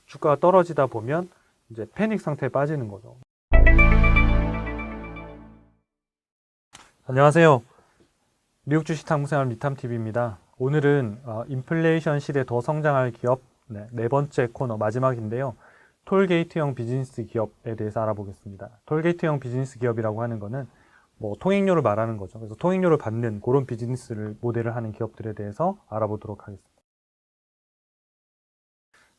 주가가 떨어지다 보면 이제 패닉 상태에 빠지는 거죠. 안녕하세요. 미국 주식 탐구생활 리탐TV입니다. 오늘은 인플레이션 시대 더 성장할 기업 네 번째 코너 마지막인데요. 톨게이트형 비즈니스 기업에 대해서 알아보겠습니다. 톨게이트형 비즈니스 기업이라고 하는 거는 뭐 통행료를 말하는 거죠. 그래서 통행료를 받는 그런 비즈니스를 모델을 하는 기업들에 대해서 알아보도록 하겠습니다.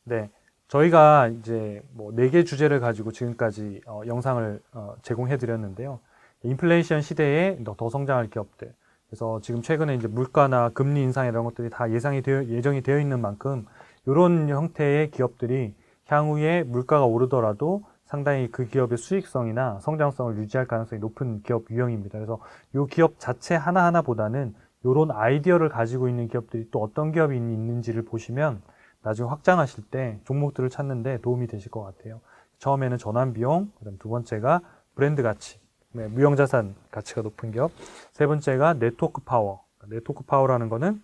네, 저희가 이제 뭐 4개 주제를 가지고 지금까지 영상을 제공해 드렸는데요. 인플레이션 시대에 더 성장할 기업들. 그래서 지금 최근에 이제 물가나 금리 인상 이런 것들이 다 예정이 되어 있는 만큼 이런 형태의 기업들이 향후에 물가가 오르더라도 상당히 그 기업의 수익성이나 성장성을 유지할 가능성이 높은 기업 유형입니다. 그래서 이 기업 자체 하나하나보다는 이런 아이디어를 가지고 있는 기업들이 또 어떤 기업이 있는지를 보시면 나중에 확장하실 때 종목들을 찾는데 도움이 되실 것 같아요. 처음에는 전환비용, 그다음 두 번째가 브랜드 가치, 무형자산 가치가 높은 기업, 세 번째가 네트워크 파워. 네트워크 파워라는 거는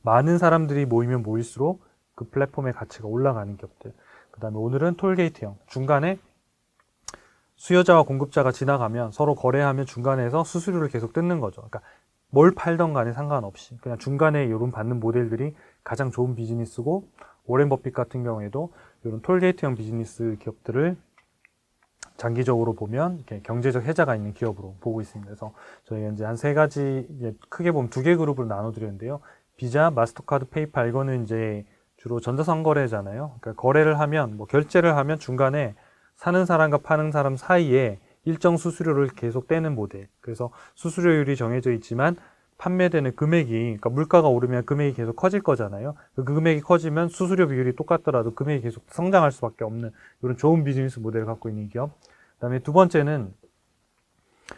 많은 사람들이 모이면 모일수록 그 플랫폼의 가치가 올라가는 기업들. 그 다음에 오늘은 톨게이트형. 중간에 수요자와 공급자가 지나가면 서로 거래하면 중간에서 수수료를 계속 뜯는 거죠. 그러니까 뭘 팔던 간에 상관없이 그냥 중간에 이런 받는 모델들이 가장 좋은 비즈니스고, 오렌 버핏 같은 경우에도 이런 톨게이트형 비즈니스 기업들을 장기적으로 보면 이렇게 경제적 혜자가 있는 기업으로 보고 있습니다. 그래서 저희가 이제 한 3가지, 크게 보면 2개 그룹으로 나눠드렸는데요. 비자, 마스터카드, 페이팔, 이거는 이제 주로 전자상거래잖아요. 그러니까 거래를 하면, 뭐 결제를 하면 중간에 사는 사람과 파는 사람 사이에 일정 수수료를 계속 떼는 모델. 그래서 수수료율이 정해져 있지만 판매되는 금액이, 그러니까 물가가 오르면 금액이 계속 커질 거잖아요. 그 금액이 커지면 수수료 비율이 똑같더라도 금액이 계속 성장할 수밖에 없는 이런 좋은 비즈니스 모델을 갖고 있는 기업. 그다음에 두 번째는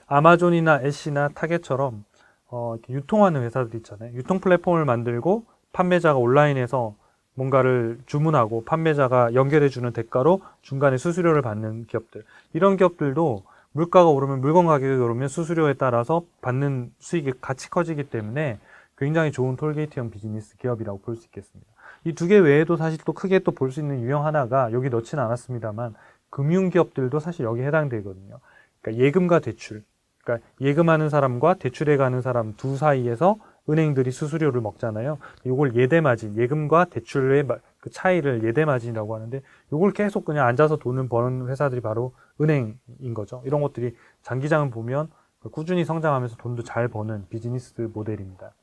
아마존이나 애쉬나 타겟처럼 이렇게 유통하는 회사들 있잖아요. 유통 플랫폼을 만들고 판매자가 온라인에서 뭔가를 주문하고 판매자가 연결해주는 대가로 중간에 수수료를 받는 기업들. 이런 기업들도 물가가 오르면, 물건 가격이 오르면 수수료에 따라서 받는 수익이 같이 커지기 때문에 굉장히 좋은 톨게이트형 비즈니스 기업이라고 볼 수 있겠습니다. 이 2개 외에도 사실 또 크게 또 볼 수 있는 유형 하나가, 여기 넣지는 않았습니다만 금융기업들도 사실 여기에 해당되거든요. 그러니까 예금과 대출. 그러니까 예금하는 사람과 대출해 가는 사람 두 사이에서 은행들이 수수료를 먹잖아요. 이걸 예대마진, 예금과 대출의 그 차이를 예대마진이라고 하는데, 이걸 계속 그냥 앉아서 돈을 버는 회사들이 바로 은행인 거죠. 이런 것들이 장기장을 보면 꾸준히 성장하면서 돈도 잘 버는 비즈니스 모델입니다.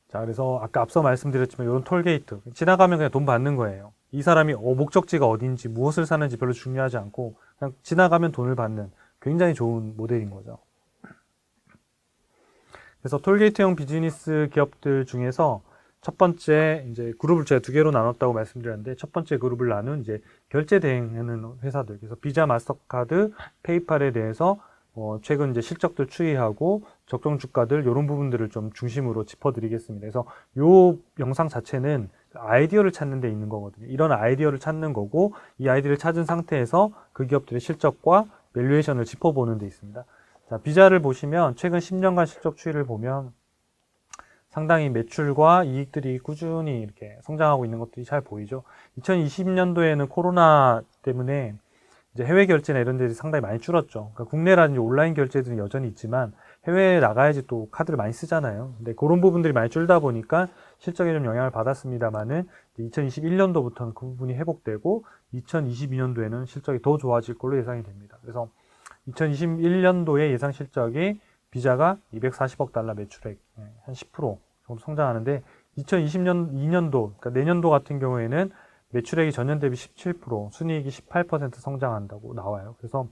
자, 그래서 아까 앞서 말씀드렸지만 이런 톨게이트 지나가면 그냥 돈 받는 거예요. 이 사람이 목적지가 어딘지, 무엇을 사는지 별로 중요하지 않고 그냥 지나가면 돈을 받는 굉장히 좋은 모델인 거죠. 그래서 톨게이트형 비즈니스 기업들 중에서 첫 번째, 이제 그룹을 제가 2개로 나눴다고 말씀드렸는데, 첫 번째 그룹을 나눈 이제 결제 대행하는 회사들. 그래서 비자, 마스터카드, 페이팔에 대해서 최근 이제 실적들 추이하고 적정 주가들, 이런 부분들을 좀 중심으로 짚어드리겠습니다. 그래서 이 영상 자체는 아이디어를 찾는 데 있는 거거든요. 이런 아이디어를 찾는 거고, 이 아이디어를 찾은 상태에서 그 기업들의 실적과 밸류에이션을 짚어보는 데 있습니다. 자, 비자를 보시면 최근 10년간 실적 추이를 보면 상당히 매출과 이익들이 꾸준히 이렇게 성장하고 있는 것들이 잘 보이죠. 2020년도에는 코로나 때문에 이제 해외 결제나 이런 데들이 상당히 많이 줄었죠. 그러니까 국내라든지 온라인 결제들은 여전히 있지만 해외에 나가야지 또 카드를 많이 쓰잖아요. 근데 그런 부분들이 많이 줄다 보니까 실적에 좀 영향을 받았습니다만은 2021년도부터는 그 부분이 회복되고 2022년도에는 실적이 더 좋아질 걸로 예상이 됩니다. 그래서 2021년도의 예상 실적이 비자가 240억 달러 매출액 한 10% 정도 성장하는데, 2022년도, 그러니까 내년도 같은 경우에는 매출액이 전년 대비 17%, 순이익이 18% 성장한다고 나와요. 그래서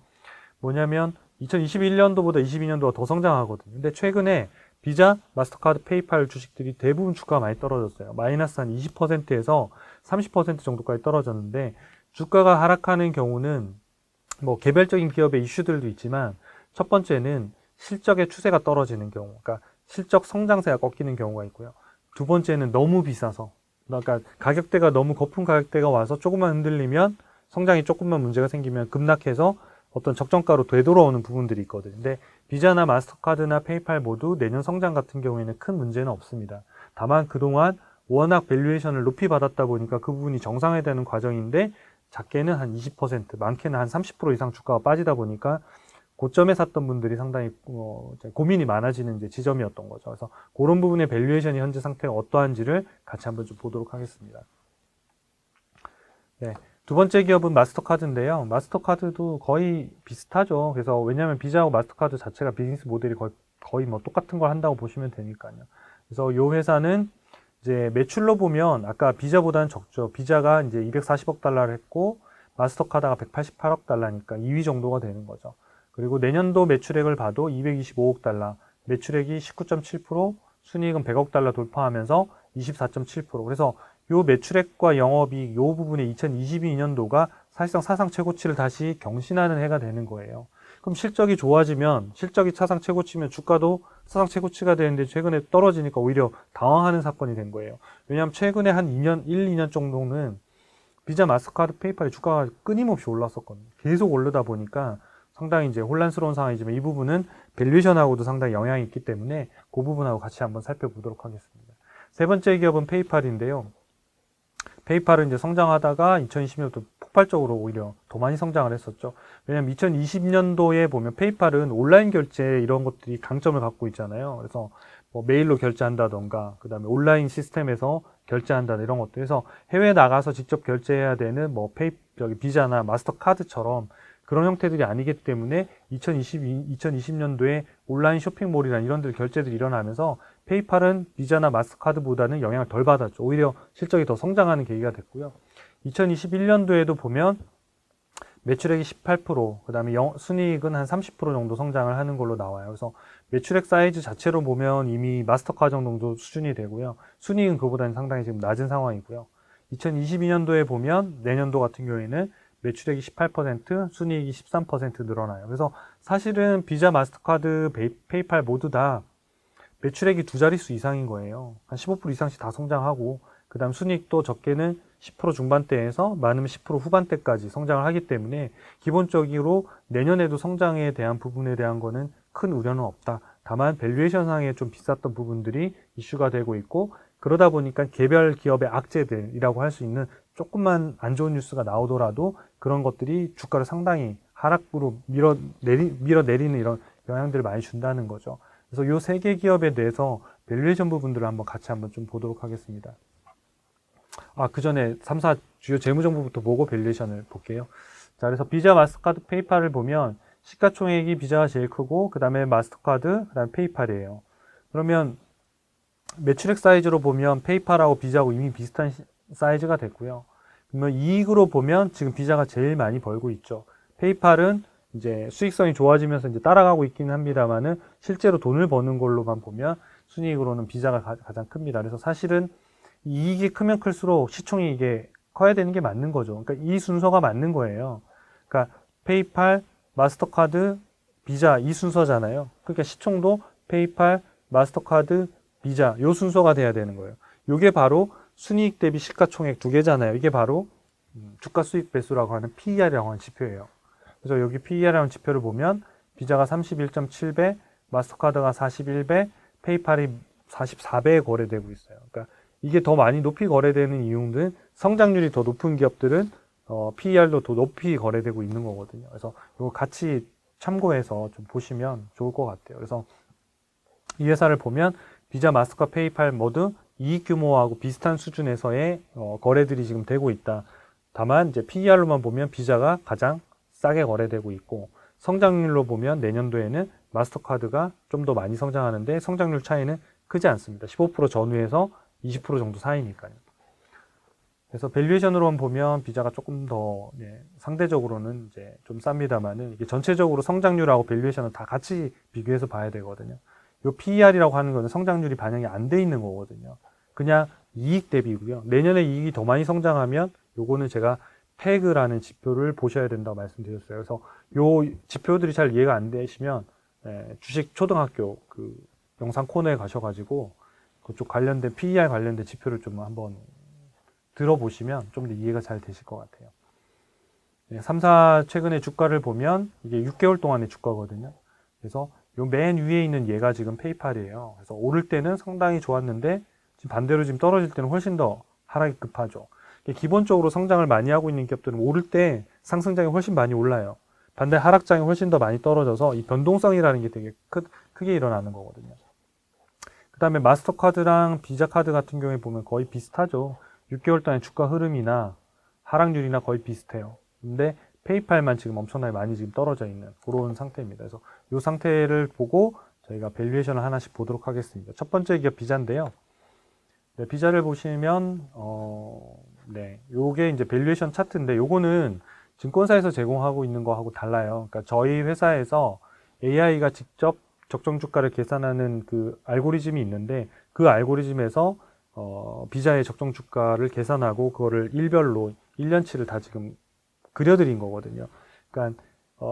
뭐냐면 2021년도보다 22년도가 더 성장하거든요. 근데 최근에 비자, 마스터카드, 페이팔 주식들이 대부분 주가가 많이 떨어졌어요. 마이너스 한 20%에서 30% 정도까지 떨어졌는데, 주가가 하락하는 경우는 뭐 개별적인 기업의 이슈들도 있지만, 첫 번째는 실적의 추세가 떨어지는 경우, 그러니까 실적 성장세가 꺾이는 경우가 있고요. 두 번째는 너무 비싸서, 그러니까 가격대가 너무 거품 가격대가 와서 조금만 흔들리면, 성장이 조금만 문제가 생기면 급락해서 어떤 적정가로 되돌아오는 부분들이 있거든요. 근데 비자나 마스터카드나 페이팔 모두 내년 성장 같은 경우에는 큰 문제는 없습니다. 다만 그동안 워낙 밸류에이션을 높이 받았다 보니까 그 부분이 정상화되는 과정인데 작게는 한 20%, 많게는 한 30% 이상 주가가 빠지다 보니까 고점에 샀던 분들이 상당히 고민이 많아지는 이제 지점이었던 거죠. 그래서 그런 부분의 밸류에이션이 현재 상태가 어떠한지를 같이 한번 좀 보도록 하겠습니다. 네. 두 번째 기업은 마스터카드인데요. 마스터카드도 거의 비슷하죠. 그래서 왜냐하면 비자하고 마스터카드 자체가 비즈니스 모델이 거의 뭐 똑같은 걸 한다고 보시면 되니까요. 그래서 이 회사는 이제 매출로 보면 아까 비자보다는 적죠. 비자가 이제 240억 달러를 했고 마스터카드가 188억 달러니까 2위 정도가 되는 거죠. 그리고 내년도 매출액을 봐도 225억 달러, 매출액이 19.7%, 순이익은 100억 달러 돌파하면서 24.7%. 그래서 요 매출액과 영업이익 요 부분의 2022년도가 사실상 사상 최고치를 다시 경신하는 해가 되는 거예요. 그럼 실적이 좋아지면, 실적이 사상 최고치면 주가도 사상 최고치가 되는데 최근에 떨어지니까 오히려 당황하는 사건이 된 거예요. 왜냐하면 최근에 한 2년, 1, 2년 정도는 비자, 마스터카드, 페이팔의 주가가 끊임없이 올랐었거든요. 계속 오르다 보니까 상당히 이제 혼란스러운 상황이지만 이 부분은 밸류에이션하고도 상당히 영향이 있기 때문에 그 부분하고 같이 한번 살펴보도록 하겠습니다. 세 번째 기업은 페이팔인데요. 페이팔은 이제 성장하다가 2020년도 폭발적으로 오히려 더 많이 성장을 했었죠. 왜냐하면 2020년도에 보면 페이팔은 온라인 결제 이런 것들이 강점을 갖고 있잖아요. 그래서 뭐 메일로 결제한다던가, 그 다음에 온라인 시스템에서 결제한다 이런 것들. 그래서 해외에 나가서 직접 결제해야 되는 뭐 비자나 마스터카드처럼 그런 형태들이 아니기 때문에 2020년도에 온라인 쇼핑몰이나 이런 데 결제들이 일어나면서 페이팔은 비자나 마스터카드보다는 영향을 덜 받았죠. 오히려 실적이 더 성장하는 계기가 됐고요. 2021년도에도 보면 매출액이 18%, 그 다음에 순이익은 한 30% 정도 성장을 하는 걸로 나와요. 그래서 매출액 사이즈 자체로 보면 이미 마스터카드 정도 수준이 되고요. 순이익은 그보다는 상당히 지금 낮은 상황이고요. 2022년도에 보면 내년도 같은 경우에는 매출액이 18%, 순이익이 13% 늘어나요. 그래서 사실은 비자, 마스터카드, 페이팔 모두 다 매출액이 두 자릿수 이상인 거예요. 한 15% 이상씩 다 성장하고, 그 다음 순이익도 적게는 10% 중반대에서 많으면 10% 후반대까지 성장을 하기 때문에 기본적으로 내년에도 성장에 대한 부분에 대한 거는 큰 우려는 없다. 다만 밸류에이션 상에 좀 비쌌던 부분들이 이슈가 되고 있고, 그러다 보니까 개별 기업의 악재들이라고 할 수 있는 조금만 안 좋은 뉴스가 나오더라도 그런 것들이 주가를 상당히 하락으로 밀어내리는 이런 영향들을 많이 준다는 거죠. 그래서 요 세 개 기업에 대해서 밸류에이션 부분들을 한번 같이 한번 좀 보도록 하겠습니다. 그 전에 3사 주요 재무정보부터 보고 밸류에이션을 볼게요. 자, 그래서 비자, 마스터카드, 페이팔을 보면 시가총액이 비자가 제일 크고, 그 다음에 마스터카드, 그 다음에 페이팔이에요. 그러면 매출액 사이즈로 보면 페이팔하고 비자하고 이미 비슷한 사이즈가 됐고요. 그러면 이익으로 보면 지금 비자가 제일 많이 벌고 있죠. 페이팔은 이제 수익성이 좋아지면서 이제 따라가고 있기는 합니다만은 실제로 돈을 버는 걸로만 보면 순이익으로는 비자가 가장 큽니다. 그래서 사실은 이익이 크면 클수록 시총이 커야 되는 게 맞는 거죠. 그러니까 이 순서가 맞는 거예요. 그러니까 페이팔, 마스터카드, 비자 이 순서잖아요. 그러니까 시총도 페이팔, 마스터카드, 비자 요 순서가 돼야 되는 거예요. 이게 바로 순이익 대비 시가총액 두 개잖아요. 이게 바로 주가 수익 배수라고 하는 PER이라고 하는 지표예요. 그래서 여기 PER이라는 지표를 보면 비자가 31.7배, 마스터카드가 41배, 페이팔이 44배에 거래되고 있어요. 그러니까 이게 더 많이 높이 거래되는 이유는 성장률이 더 높은 기업들은 PER도 더 높이 거래되고 있는 거거든요. 그래서 이거 같이 참고해서 좀 보시면 좋을 것 같아요. 그래서 이 회사를 보면 비자, 마스터카드, 페이팔 모두 이익 규모하고 비슷한 수준에서의 거래들이 지금 되고 있다. 다만 이제 PER로만 보면 비자가 가장 싸게 거래되고 있고, 성장률로 보면 내년도에는 마스터카드가 좀 더 많이 성장하는데 성장률 차이는 크지 않습니다. 15% 전후에서 20% 정도 사이니까요. 그래서 밸류에이션으로만 보면 비자가 조금 더 상대적으로는 이제 좀 쌉니다만은 이게 전체적으로 성장률하고 밸류에이션은 다 같이 비교해서 봐야 되거든요. 요 PER이라고 하는 거는 성장률이 반영이 안 돼 있는 거거든요. 그냥 이익 대비고요. 내년에 이익이 더 많이 성장하면 요거는 제가 태그라는 지표를 보셔야 된다고 말씀드렸어요. 그래서 요 지표들이 잘 이해가 안 되시면 주식 초등학교 그 영상 코너에 가셔가지고 그쪽 관련된 PER 관련된 지표를 좀 한번 들어보시면 좀 더 이해가 잘 되실 것 같아요. 3사 최근에 주가를 보면 이게 6개월 동안의 주가거든요. 그래서 요 맨 위에 있는 얘가 지금 페이팔이에요. 그래서 오를 때는 상당히 좋았는데 지금 반대로 지금 떨어질 때는 훨씬 더 하락이 급하죠. 기본적으로 성장을 많이 하고 있는 기업들은 오를 때 상승장이 훨씬 많이 올라요. 반대 하락장이 훨씬 더 많이 떨어져서 이 변동성이라는 게 되게 크게 일어나는 거거든요. 그 다음에 마스터카드랑 비자카드 같은 경우에 보면 거의 비슷하죠. 6개월 동안 주가 흐름이나 하락률이나 거의 비슷해요. 근데 페이팔만 지금 엄청나게 많이 지금 떨어져 있는 그런 상태입니다. 그래서 이 상태를 보고 저희가 밸류에이션을 하나씩 보도록 하겠습니다. 첫 번째 기업 비자인데요. 네, 비자를 보시면 네, 요게 이제 밸류에이션 차트인데 요거는 증권사에서 제공하고 있는 거하고 달라요. 그러니까 저희 회사에서 AI가 직접 적정 주가를 계산하는 그 알고리즘이 있는데 그 알고리즘에서 비자의 적정 주가를 계산하고 그거를 일별로 1년치를 다 지금 그려드린 거거든요. 그러니까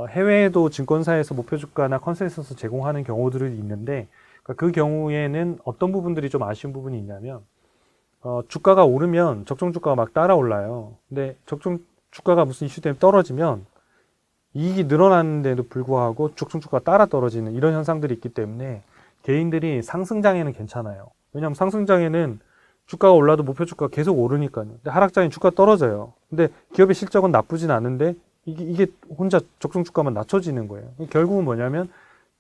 해외에도 증권사에서 목표 주가나 컨센서스 제공하는 경우들이 있는데 그러니까 그 경우에는 어떤 부분들이 좀 아쉬운 부분이 있냐면 주가가 오르면 적정 주가가 막 따라 올라요. 근데 적정 주가가 무슨 이슈 때문에 떨어지면 이익이 늘어나는데도 불구하고 적정 주가가 따라 떨어지는 이런 현상들이 있기 때문에 개인들이 상승장에는 괜찮아요. 왜냐하면 상승장에는 주가가 올라도 목표 주가가 계속 오르니까요. 근데 하락장에 주가가 떨어져요. 근데 기업의 실적은 나쁘진 않은데 이게 혼자 적정 주가만 낮춰지는 거예요. 결국은 뭐냐면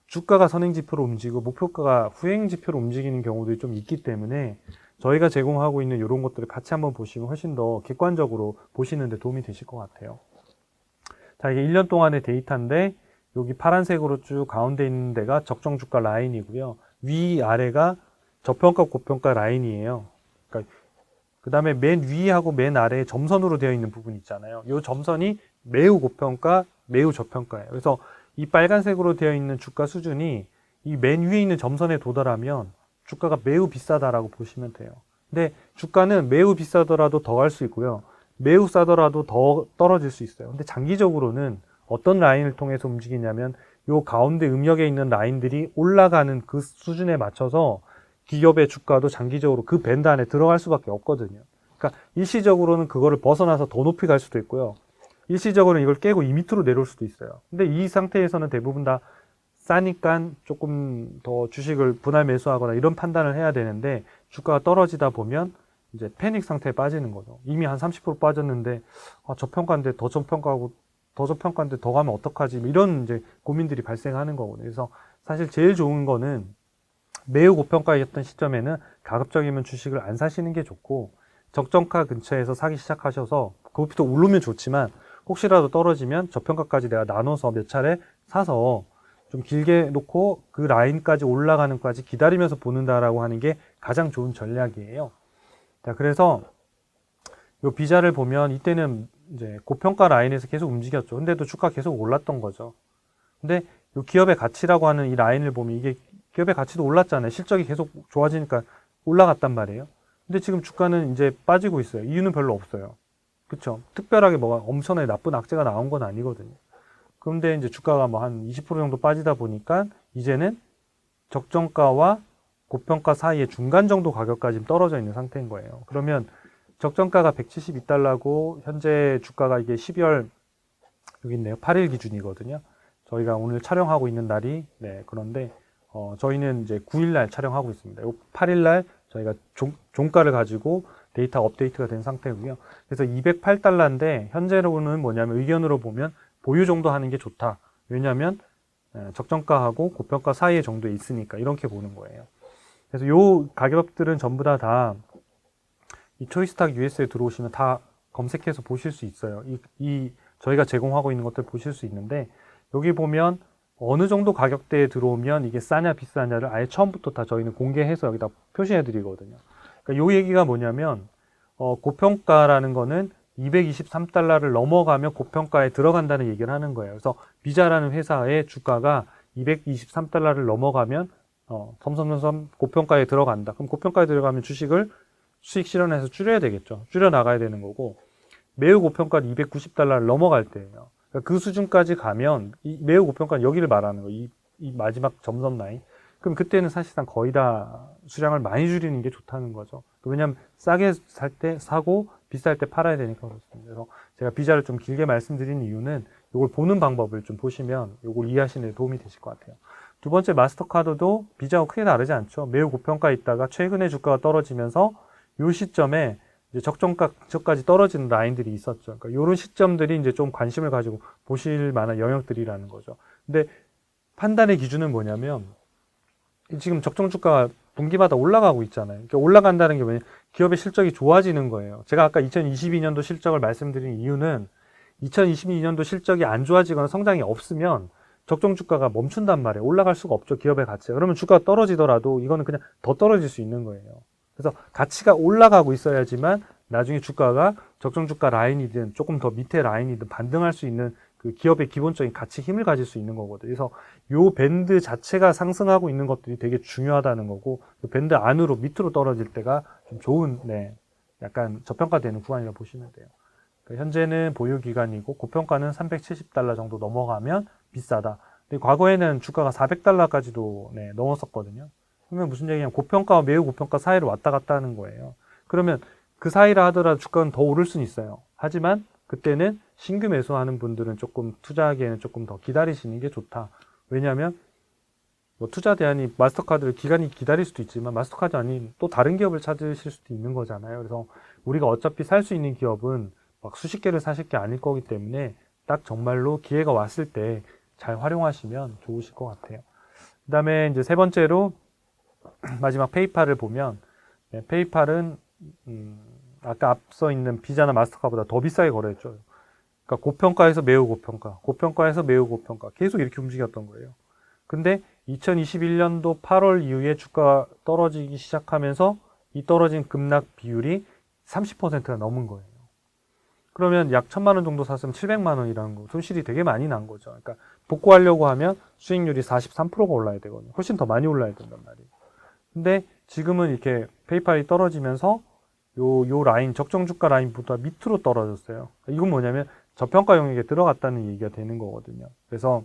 주가가 선행지표로 움직이고 목표가가 후행지표로 움직이는 경우들이 좀 있기 때문에 저희가 제공하고 있는 이런 것들을 같이 한번 보시면 훨씬 더 객관적으로 보시는 데 도움이 되실 것 같아요. 자, 이게 1년 동안의 데이터인데 여기 파란색으로 쭉 가운데 있는 데가 적정 주가 라인이고요. 위아래가 저평가 고평가 라인이에요. 그러니까 그 다음에 맨 위하고 맨 아래에 점선으로 되어 있는 부분 있잖아요. 이 점선이 매우 고평가, 매우 저평가예요. 그래서 이 빨간색으로 되어 있는 주가 수준이 이 맨 위에 있는 점선에 도달하면 주가가 매우 비싸다라고 보시면 돼요. 근데 주가는 매우 비싸더라도 더 갈 수 있고요. 매우 싸더라도 더 떨어질 수 있어요. 근데 장기적으로는 어떤 라인을 통해서 움직이냐면 요 가운데 음역에 있는 라인들이 올라가는 그 수준에 맞춰서 기업의 주가도 장기적으로 그 밴드 안에 들어갈 수밖에 없거든요. 그러니까 일시적으로는 그거를 벗어나서 더 높이 갈 수도 있고요. 일시적으로는 이걸 깨고 이 밑으로 내려올 수도 있어요. 근데 이 상태에서는 대부분 다 싸니까 조금 더 주식을 분할 매수하거나 이런 판단을 해야 되는데 주가가 떨어지다 보면 이제 패닉 상태에 빠지는 거죠. 이미 한 30% 빠졌는데 저평가인데 더 저평가하고 더 저평가인데 더 가면 어떡하지? 이런 이제 고민들이 발생하는 거거든요. 그래서 사실 제일 좋은 거는 매우 고평가였던 시점에는 가급적이면 주식을 안 사시는 게 좋고 적정가 근처에서 사기 시작하셔서 그것부터 오르면 좋지만 혹시라도 떨어지면 저평가까지 내가 나눠서 몇 차례 사서 좀 길게 놓고 그 라인까지 올라가는 것까지 기다리면서 보는다라고 하는 게 가장 좋은 전략이에요. 자, 그래서 요 비자를 보면 이때는 이제 고평가 라인에서 계속 움직였죠. 근데도 주가 계속 올랐던 거죠. 근데 요 기업의 가치라고 하는 이 라인을 보면 이게 기업의 가치도 올랐잖아요. 실적이 계속 좋아지니까 올라갔단 말이에요. 근데 지금 주가는 이제 빠지고 있어요. 이유는 별로 없어요. 그쵸? 특별하게 뭐가 엄청나게 나쁜 악재가 나온 건 아니거든요. 그런데 이제 주가가 뭐 한 20% 정도 빠지다 보니까 이제는 적정가와 고평가 사이의 중간 정도 가격까지 떨어져 있는 상태인 거예요. 그러면 적정가가 172달러고 현재 주가가 이게 12월 여기 있네요. 8일 기준이거든요. 저희가 오늘 촬영하고 있는 날이 네, 그런데 저희는 이제 9일날 촬영하고 있습니다. 8일날 저희가 종가를 가지고 데이터 업데이트가 된 상태고요. 그래서 208달러인데 현재로는 뭐냐면 의견으로 보면 보유 정도 하는 게 좋다. 왜냐하면 적정가하고 고평가 사이에 정도에 있으니까 이렇게 보는 거예요. 그래서 요 가격들은 전부 다 이 초이스탁 US에 들어오시면 다 검색해서 보실 수 있어요. 저희가 제공하고 있는 것들 보실 수 있는데 여기 보면 어느 정도 가격대에 들어오면 이게 싸냐 비싸냐를 아예 처음부터 다 저희는 공개해서 여기다 표시해 드리거든요. 그러니까 요 얘기가 뭐냐면 고평가라는 거는 223달러를 넘어가면 고평가에 들어간다는 얘기를 하는 거예요. 그래서 비자라는 회사의 주가가 223달러를 넘어가면 섬섬섬 고평가에 들어간다. 그럼 고평가에 들어가면 주식을 수익 실현해서 줄여야 되겠죠. 줄여 나가야 되는 거고 매우 고평가 290달러를 넘어갈 때예요. 그러니까 그 수준까지 가면 매우 고평가는 여기를 말하는 거예요. 이 마지막 점선 라인. 그럼 그때는 사실상 거의 다 수량을 많이 줄이는 게 좋다는 거죠. 왜냐하면 싸게 살 때 사고 비쌀 때 팔아야 되니까 그렇습니다. 그래서 제가 비자를 좀 길게 말씀드리는 이유는 이걸 보는 방법을 좀 보시면 이걸 이해하시는 데 도움이 되실 것 같아요. 두 번째 마스터카드도 비자하고 크게 다르지 않죠. 매우 고평가에 있다가 최근에 주가가 떨어지면서 요 시점에 이제 적정가 근처까지 떨어지는 라인들이 있었죠. 그러니까 이런 시점들이 이제 좀 관심을 가지고 보실 만한 영역들이라는 거죠. 근데 판단의 기준은 뭐냐면 지금 적정 주가가 분기마다 올라가고 있잖아요. 그러니까 올라간다는 게 뭐냐면 기업의 실적이 좋아지는 거예요. 제가 아까 2022년도 실적을 말씀드린 이유는 2022년도 실적이 안 좋아지거나 성장이 없으면 적정 주가가 멈춘단 말이에요. 올라갈 수가 없죠. 기업의 가치가. 그러면 주가가 떨어지더라도 이거는 그냥 더 떨어질 수 있는 거예요. 그래서 가치가 올라가고 있어야지만 나중에 주가가 적정 주가 라인이든 조금 더 밑에 라인이든 반등할 수 있는 그 기업의 기본적인 가치 힘을 가질 수 있는 거거든요. 그래서 요 밴드 자체가 상승하고 있는 것들이 되게 중요하다는 거고, 그 밴드 안으로 밑으로 떨어질 때가 좀 좋은, 약간 저평가되는 구간이라고 보시면 돼요. 그러니까 현재는 보유 기간이고 고평가는 370달러 정도 넘어가면 비싸다. 근데 과거에는 주가가 400달러까지도 넘었었거든요. 그러면 무슨 얘기냐면 고평가와 매우 고평가 사이를 왔다 갔다 하는 거예요. 그러면 그 사이라 하더라도 주가는 더 오를 수는 있어요. 하지만 그때는 신규 매수하는 분들은 조금 투자하기에는 조금 더 기다리시는 게 좋다. 왜냐하면 뭐 투자 대안이 마스터카드를 기간이 기다릴 수도 있지만 마스터카드 아닌 또 다른 기업을 찾으실 수도 있는 거잖아요. 그래서 우리가 어차피 살 수 있는 기업은 막 수십 개를 사실 게 아닐 거기 때문에 딱 정말로 기회가 왔을 때 잘 활용하시면 좋으실 것 같아요. 그 다음에 이제 세 번째로 마지막 페이팔을 보면 페이팔은 아까 앞서 있는 비자나 마스터카드보다 더 비싸게 거래했죠. 그러니까 고평가에서 매우 고평가, 고평가에서 매우 고평가 계속 이렇게 움직였던 거예요. 근데 2021년도 8월 이후에 주가가 떨어지기 시작하면서 이 떨어진 급락 비율이 30%가 넘은 거예요. 그러면 약 1000만 원 정도 샀으면 700만 원이라는 거, 손실이 되게 많이 난 거죠. 그러니까 복구하려고 하면 수익률이 43%가 올라야 되거든요. 훨씬 더 많이 올라야 된단 말이에요. 근데 지금은 이렇게 페이팔이 떨어지면서 요 라인, 적정 주가 라인보다 밑으로 떨어졌어요. 이건 뭐냐면 저평가 영역에 들어갔다는 얘기가 되는 거거든요. 그래서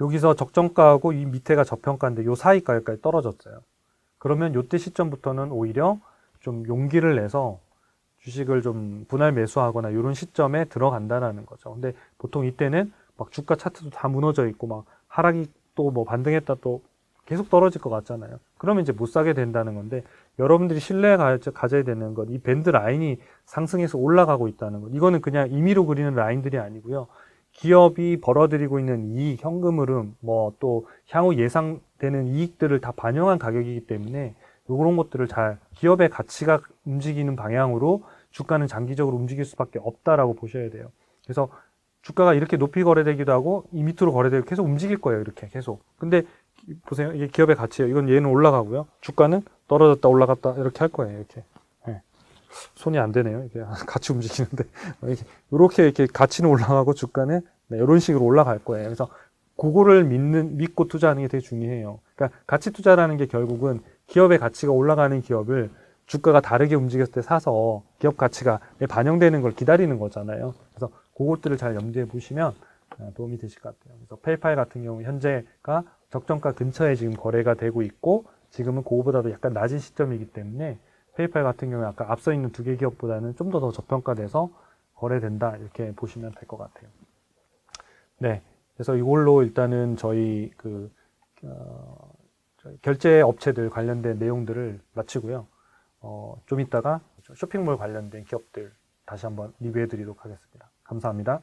여기서 적정가하고 이 밑에가 저평가인데 요 사이가까지 떨어졌어요. 그러면 요때 시점부터는 오히려 좀 용기를 내서 주식을 좀 분할 매수하거나 이런 시점에 들어간다라는 거죠. 근데 보통 이때는 막 주가 차트도 다 무너져 있고 막 하락이 또 뭐 반등했다 또 계속 떨어질 것 같잖아요. 그러면 이제 못 사게 된다는 건데 여러분들이 신뢰 가져야 되는 건 이 밴드 라인이 상승해서 올라가고 있다는 것. 이거는 그냥 임의로 그리는 라인들이 아니고요. 기업이 벌어들이고 있는 이익, 현금 흐름, 뭐 또 향후 예상되는 이익들을 다 반영한 가격이기 때문에 이런 것들을 잘 기업의 가치가 움직이는 방향으로 주가는 장기적으로 움직일 수밖에 없다라고 보셔야 돼요. 그래서 주가가 이렇게 높이 거래되기도 하고 이 밑으로 거래되고 계속 움직일 거예요. 이렇게 계속. 근데 보세요. 이게 기업의 가치예요. 이건 얘는 올라가고요. 주가는 떨어졌다 올라갔다 이렇게 할 거예요. 이렇게. 네. 손이 안 되네요. 이게 같이 움직이는데 이렇게 가치는 올라가고 주가는 이런 식으로 올라갈 거예요. 그래서 그거를 믿고 투자하는 게 되게 중요해요. 그러니까 가치 투자라는 게 결국은 기업의 가치가 올라가는 기업을 주가가 다르게 움직였을 때 사서 기업 가치가 반영되는 걸 기다리는 거잖아요. 그래서 그것들을 잘 염두에 보시면 도움이 되실 것 같아요. 그래서 페이팔 같은 경우 현재가 적정가 근처에 지금 거래가 되고 있고 지금은 그거보다도 약간 낮은 시점이기 때문에 페이팔 같은 경우에 아까 앞서 있는 두 개 기업보다는 좀 더 저평가돼서 거래된다 이렇게 보시면 될 것 같아요. 네, 그래서 이걸로 일단은 저희 결제 업체들 관련된 내용들을 마치고요. 좀 이따가 쇼핑몰 관련된 기업들 다시 한번 리뷰해 드리도록 하겠습니다. 감사합니다.